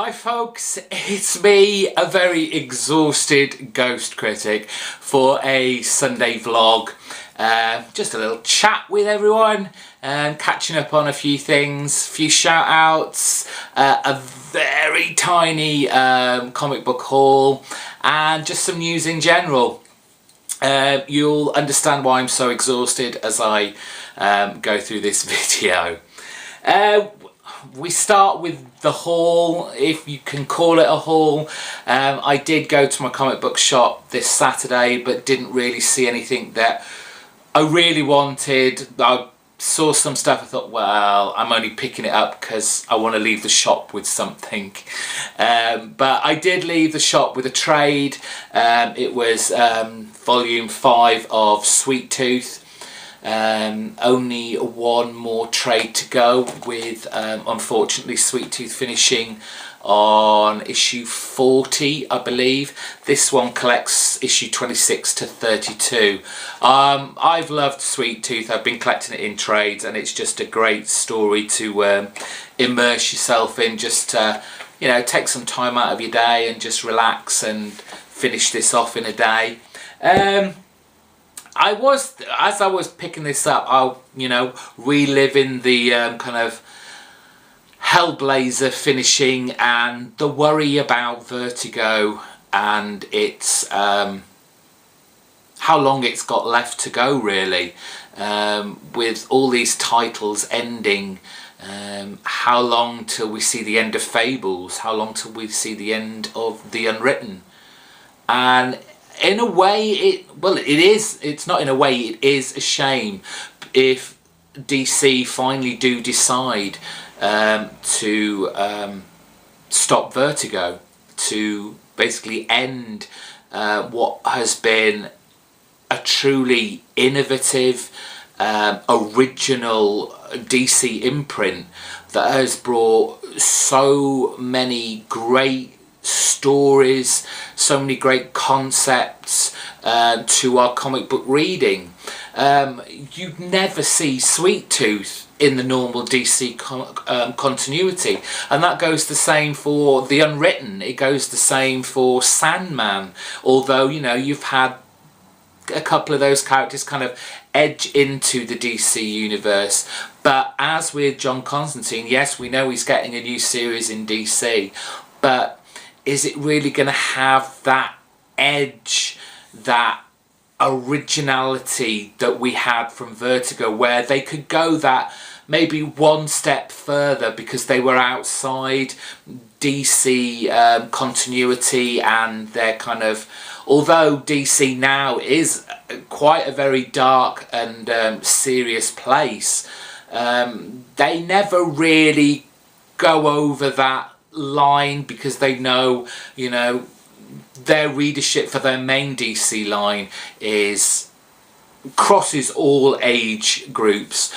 Hi folks, it's me, a very exhausted ghost critic for a Sunday vlog. Just a little chat with everyone and catching up on a few things, a few shout outs, a very tiny comic book haul and just some news in general. You'll understand why I'm so exhausted as I go through this video. We start with the haul, if you can call it a haul. I did go to my comic book shop this Saturday but didn't really see anything that I really wanted. I saw some stuff, I thought, well, I'm only picking it up because I want to leave the shop with something. But I did leave the shop with a trade. It was volume 5 of Sweet Tooth. Only one more trade to go with, unfortunately, Sweet Tooth finishing on issue 40, I believe. This one collects issue 26 to 32. I've loved Sweet Tooth. I've been collecting it in trades and it's just a great story to immerse yourself in, just you know, take some time out of your day and just relax and finish this off in a day. As I was picking this up, I'll, you know, reliving the kind of Hellblazer finishing and the worry about Vertigo and its how long it's got left to go, really, with all these titles ending. How long till we see the end of Fables? How long till we see the end of The Unwritten? And in a way, it's not in a way, it is a shame if DC finally do decide to stop Vertigo, to basically end what has been a truly innovative, original DC imprint that has brought so many great stories, so many great concepts to our comic book reading. You never see Sweet Tooth in the normal DC continuity, and that goes the same for The Unwritten. It goes the same for Sandman, although, you know, you've had a couple of those characters kind of edge into the DC universe. But as with John Constantine, yes, we know he's getting a new series in DC, but is it really going to have that edge, that originality that we had from Vertigo, where they could go that maybe one step further because they were outside DC continuity, and they're kind of, although DC now is quite a very dark and serious place, they never really go over that line because they know, you know, their readership for their main DC line crosses all age groups,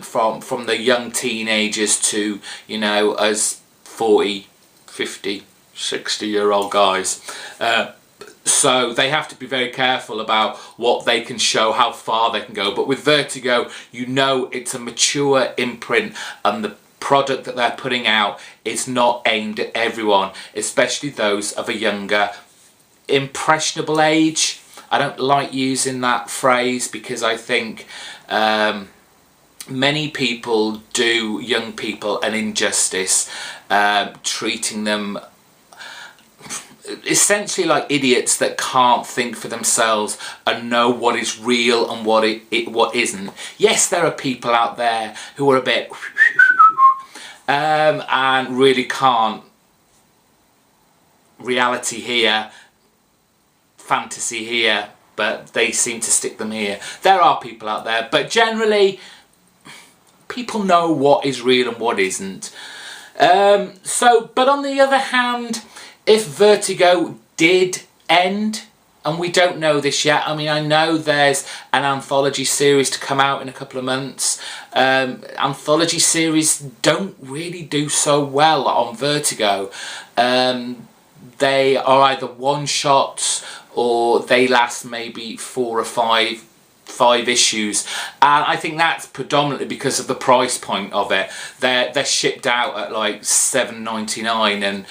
from the young teenagers to, you know, as 40, 50, 60-year-old guys. So they have to be very careful about what they can show, how far they can go. But with Vertigo, you know, it's a mature imprint, and the product that they're putting out is not aimed at everyone, especially those of a younger, impressionable age. I don't like using that phrase because I think many people do young people an injustice, treating them essentially like idiots that can't think for themselves and know what is real and what isn't. Yes, there are people out there who are a bit and really can't, reality here, fantasy here, but they seem to stick them here. There are people out there, but generally people know what is real and what isn't. But on the other hand, if Vertigo did end, and we don't know this yet, I mean, I know there's an anthology series to come out in a couple of months. Anthology series don't really do so well on Vertigo. They are either one-shots or they last maybe 4 or 5 5 issues, and I think that's predominantly because of the price point of it. They're shipped out at like $7.99, and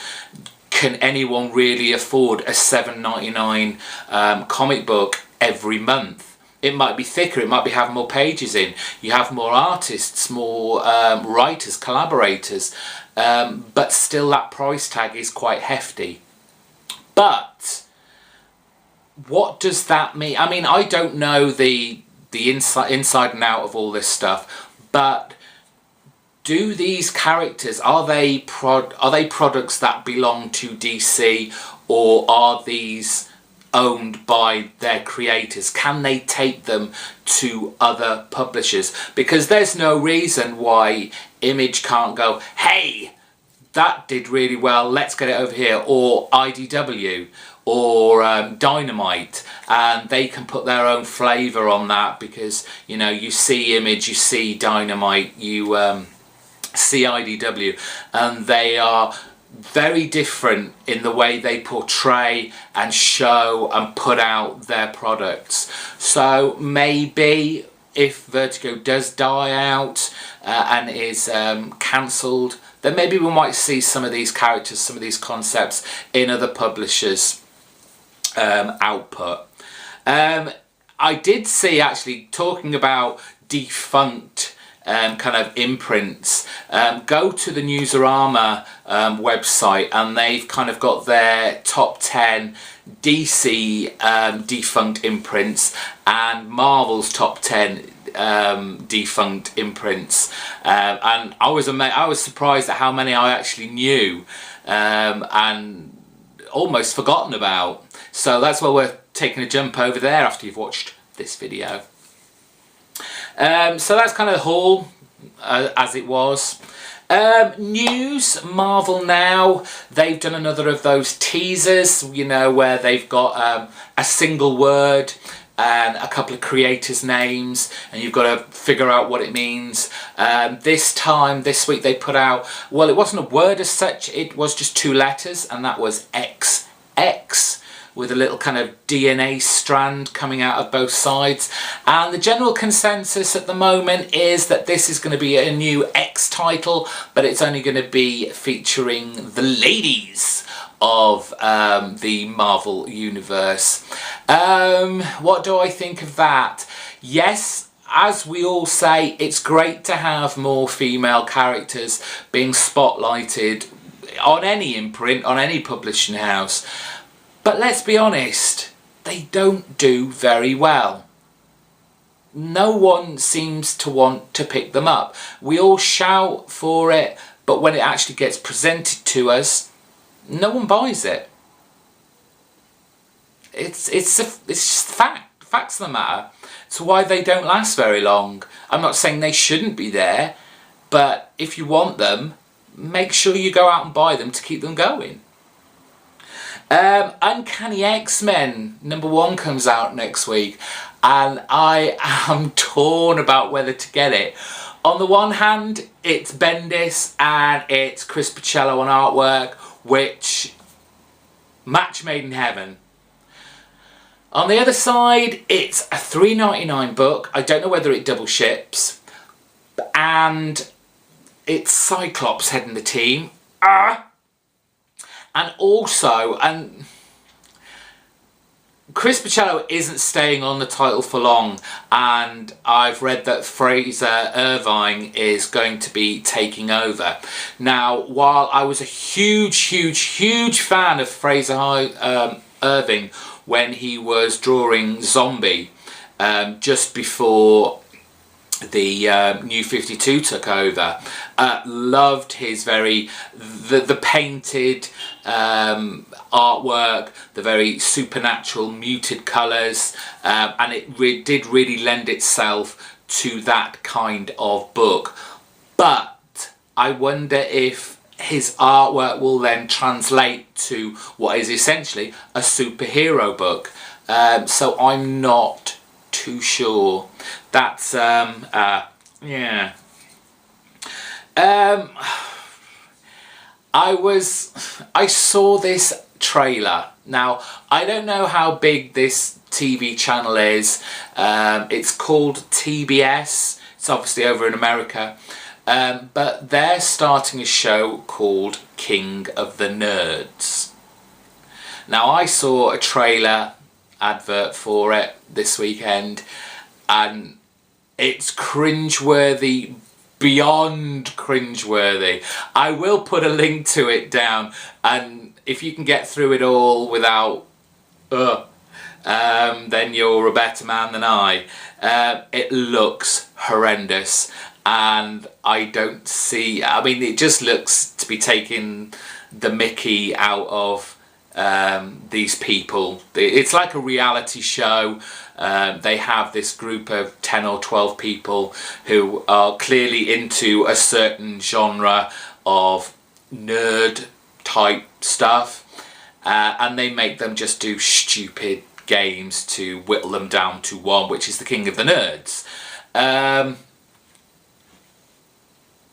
can anyone really afford a $7.99 comic book every month? It might be thicker, it might be having more pages in, you have more artists, more writers, collaborators, but still that price tag is quite hefty. But what does that mean? I mean, I don't know the inside and out of all this stuff, but do these characters, are they products that belong to DC, or are these owned by their creators? Can they take them to other publishers? Because there's no reason why Image can't go, hey, that did really well, let's get it over here, or IDW, or Dynamite, and they can put their own flavour on that, because, you know, you see Image, you see Dynamite, you see IDW, and they are very different in the way they portray and show and put out their products. So maybe if Vertigo does die out and is cancelled, then maybe we might see some of these characters, some of these concepts in other publishers' output. I did see, actually, talking about defunct kind of imprints, go to the Newsarama website, and they've kind of got their top 10 DC defunct imprints and Marvel's top 10 defunct imprints, and I was surprised at how many I actually knew and almost forgotten about. So that's why we're taking a jump over there after you've watched this video. So that's kind of the haul as it was. News, Marvel Now, they've done another of those teasers, you know, where they've got a single word and a couple of creators' names, and you've got to figure out what it means. This week they put out, well, it wasn't a word as such, it was just 2 letters, and that was XX, with a little kind of DNA strand coming out of both sides. And the general consensus at the moment is that this is going to be a new X title, but it's only going to be featuring the ladies of the Marvel Universe. What do I think of that? Yes, as we all say, it's great to have more female characters being spotlighted on any imprint, on any publishing house. But let's be honest, they don't do very well. No one seems to want to pick them up. We all shout for it, but when it actually gets presented to us, no one buys it. It's just fact. Facts of the matter. It's why they don't last very long. I'm not saying they shouldn't be there, but if you want them, make sure you go out and buy them to keep them going. Uncanny X-Men #1 comes out next week, and I am torn about whether to get it. On the one hand, it's Bendis and it's Chris Pichello on artwork, which, match made in heaven. On the other side, it's a $3.99 book. I don't know whether it double ships, and it's Cyclops heading the team. And also, Chris Pichello isn't staying on the title for long, and I've read that Fraser Irvine is going to be taking over. Now, while I was a huge fan of Fraser Irving when he was drawing Zombie, just before the New 52 took over, loved his the painted artwork, the very supernatural muted colours, and it did really lend itself to that kind of book. But I wonder if his artwork will then translate to what is essentially a superhero book. So I'm not too sure. That's yeah. I saw this trailer. Now, I don't know how big this TV channel is. It's called TBS. It's obviously over in America. But they're starting a show called King of the Nerds. Now, I saw a trailer advert for it this weekend, and it's cringeworthy, beyond cringeworthy. I will put a link to it down, and if you can get through it all without then you're a better man than I. It looks horrendous, and I don't see, I mean, it just looks to be taking the mickey out of these people. It's like a reality show. They have this group of 10 or 12 people who are clearly into a certain genre of nerd type stuff, and they make them just do stupid games to whittle them down to one, which is the King of the Nerds.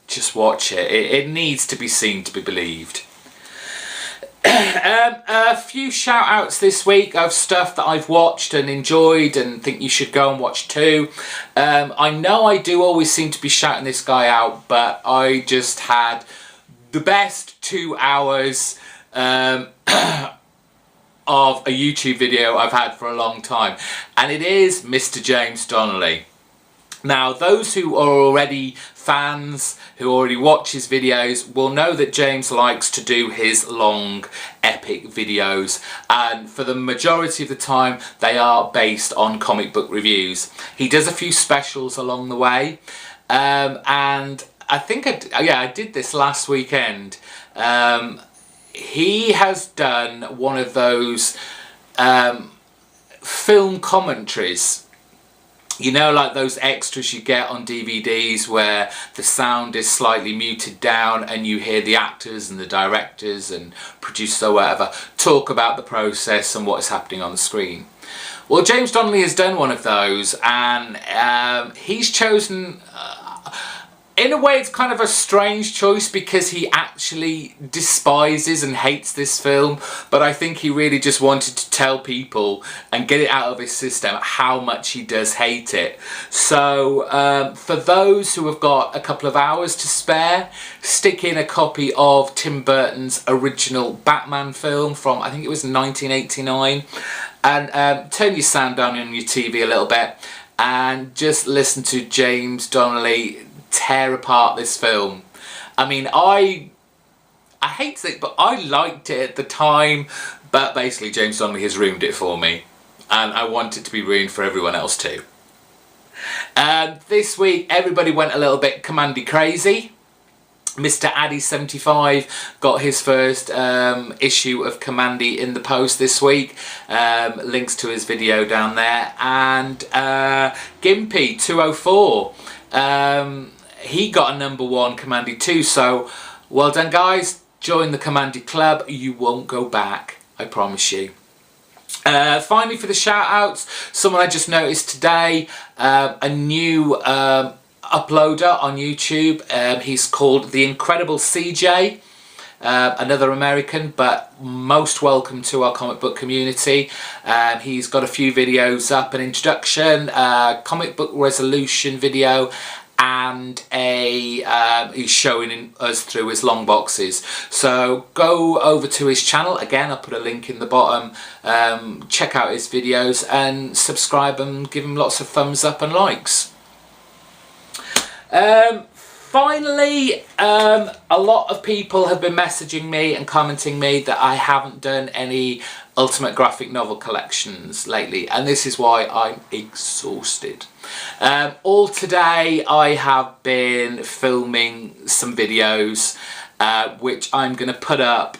Just watch it. It needs to be seen to be believed. A few shout outs this week of stuff that I've watched and enjoyed and think you should go and watch too. I know I do always seem to be shouting this guy out, but I just had the best 2 hours of a YouTube video I've had for a long time, and it is Mr. James Donnelly. Now, those who are already fans, who already watch his videos, will know that James likes to do his long, epic videos, and for the majority of the time they are based on comic book reviews. He does a few specials along the way, and I think I did this last weekend. He has done one of those film commentaries. You know, like those extras you get on DVDs where the sound is slightly muted down and you hear the actors and the directors and producers or whatever talk about the process and what is happening on the screen. Well, James Donnelly has done one of those, and he's chosen... in a way, it's kind of a strange choice because he actually despises and hates this film, but I think he really just wanted to tell people and get it out of his system how much he does hate it. So for those who have got a couple of hours to spare, stick in a copy of Tim Burton's original Batman film from, I think it was 1989, and turn your sound down on your TV a little bit and just listen to James Donnelly tear apart this film. I mean, I hate it, but I liked it at the time, but basically James Donnelly has ruined it for me, and I want it to be ruined for everyone else too. This week everybody went a little bit commandy crazy. Mr. Addy75 got his first issue of Commandy in the post this week. Links to his video down there. And Gimpy204, he got a #1 Commandy too. So well done, guys. Join the Commandy club. You won't go back, I promise you. Finally, for the shout outs, someone I just noticed today, a new uploader on YouTube. He's called The Incredible CJ, another American, but most welcome to our comic book community. He's got a few videos up, an introduction, comic book resolution video, and he's showing us through his long boxes. So go over to his channel. Again, I'll put a link in the bottom. Check out his videos and subscribe and give him lots of thumbs up and likes. Finally, a lot of people have been messaging me and commenting me that I haven't done any Ultimate Graphic Novel collections lately, and this is why I'm exhausted. All today I have been filming some videos which I'm going to put up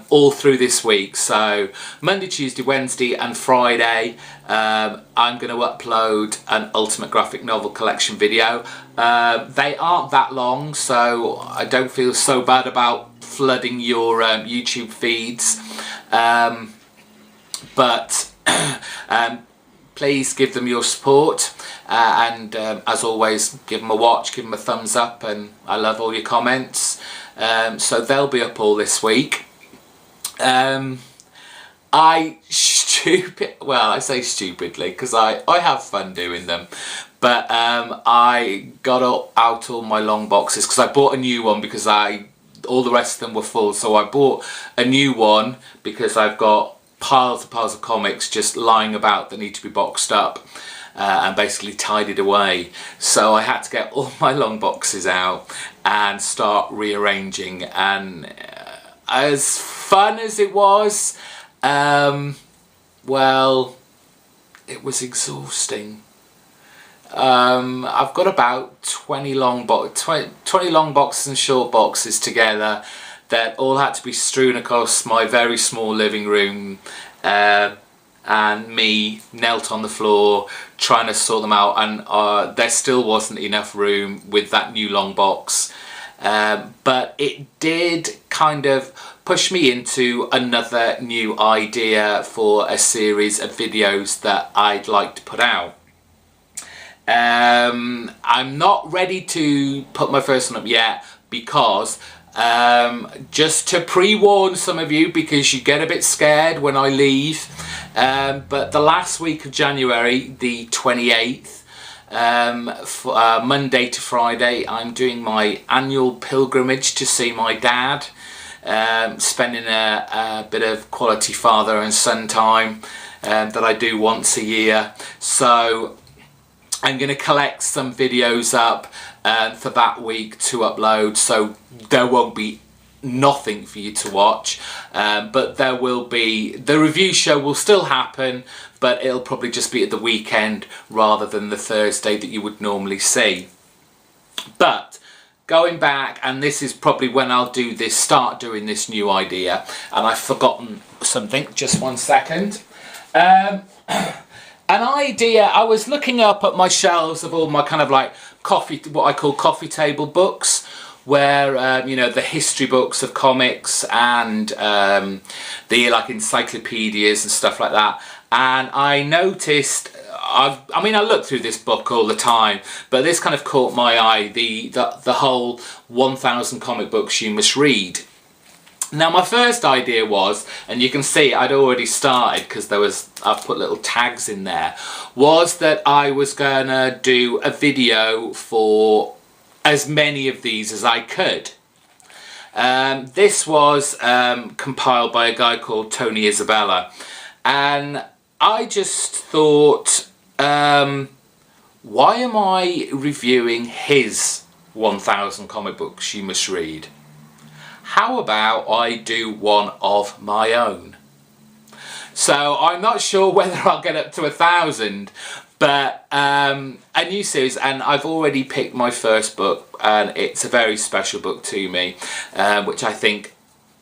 all through this week. So Monday, Tuesday, Wednesday and Friday I'm going to upload an Ultimate Graphic Novel collection video. They aren't that long, so I don't feel so bad about flooding your YouTube feeds, but please give them your support, and as always, give them a watch, give them a thumbs up, and I love all your comments. So they'll be up all this week. I stupid, well, I say stupidly because I have fun doing them, but I got out all my long boxes because I bought a new one because all the rest of them were full, so I bought a new one because I've got piles and piles of comics just lying about that need to be boxed up and basically tidied away. So I had to get all my long boxes out and start rearranging, and as fun as it was, well, it was exhausting. I've got about 20 long boxes and short boxes together that all had to be strewn across my very small living room, and me knelt on the floor trying to sort them out, and there still wasn't enough room with that new long box. But it did kind of push me into another new idea for a series of videos that I'd like to put out. I'm not ready to put my first one up yet because just to pre-warn some of you, because you get a bit scared when I leave, but the last week of January, the 28th, Monday to Friday, I'm doing my annual pilgrimage to see my dad, spending a bit of quality father and son time that I do once a year. So I'm going to collect some videos up for that week to upload, so there won't be nothing for you to watch, but there will be, the review show will still happen, but it'll probably just be at the weekend rather than the Thursday that you would normally see. But going back, and this is probably when I'll do this, start doing this new idea, and I've forgotten something, just one second. An idea, I was looking up at my shelves of all my kind of like what I call coffee table books, where you know, the history books of comics and the like encyclopedias and stuff like that, and I noticed, I mean I look through this book all the time, but this kind of caught my eye, the whole 1000 comic books you must read. Now my first idea was, and you can see I'd already started because I've put little tags in there, was that I was gonna do a video for as many of these as I could. This was compiled by a guy called Tony Isabella, and I just thought, why am I reviewing his 1000 comic books you must read? How about I do one of my own? So I'm not sure whether I'll get up to 1000, but a new series, and I've already picked my first book, and it's a very special book to me, which I think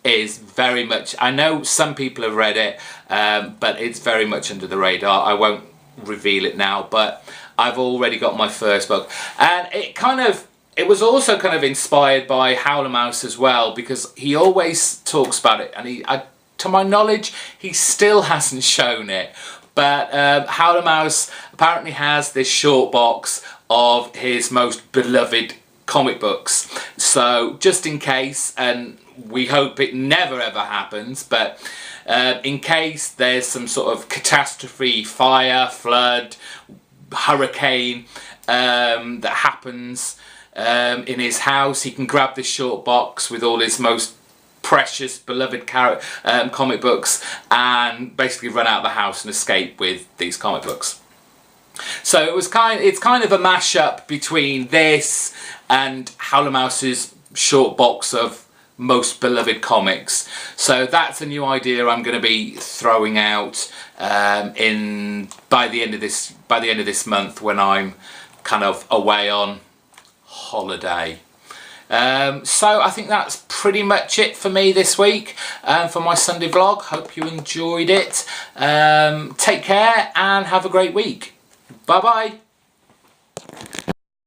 is very much, I know some people have read it, but it's very much under the radar. I won't reveal it now, but I've already got my first book, and it was also kind of inspired by Howler Mouse as well, because he always talks about it, and to my knowledge, he still hasn't shown it. But Howler Mouse apparently has this short box of his most beloved comic books. So just in case, and we hope it never ever happens, but in case there's some sort of catastrophe, fire, flood, hurricane that happens in his house, he can grab this short box with all his most precious, beloved comic books and basically run out of the house and escape with these comic books. So it's kind of a mashup between this and Howler Mouse's short box of most beloved comics. So that's a new idea I'm going to be throwing out by the end of this month, when I'm kind of away on holiday. So I think that's pretty much it for me this week for my Sunday vlog. Hope you enjoyed it. Take care and have a great week. Bye bye.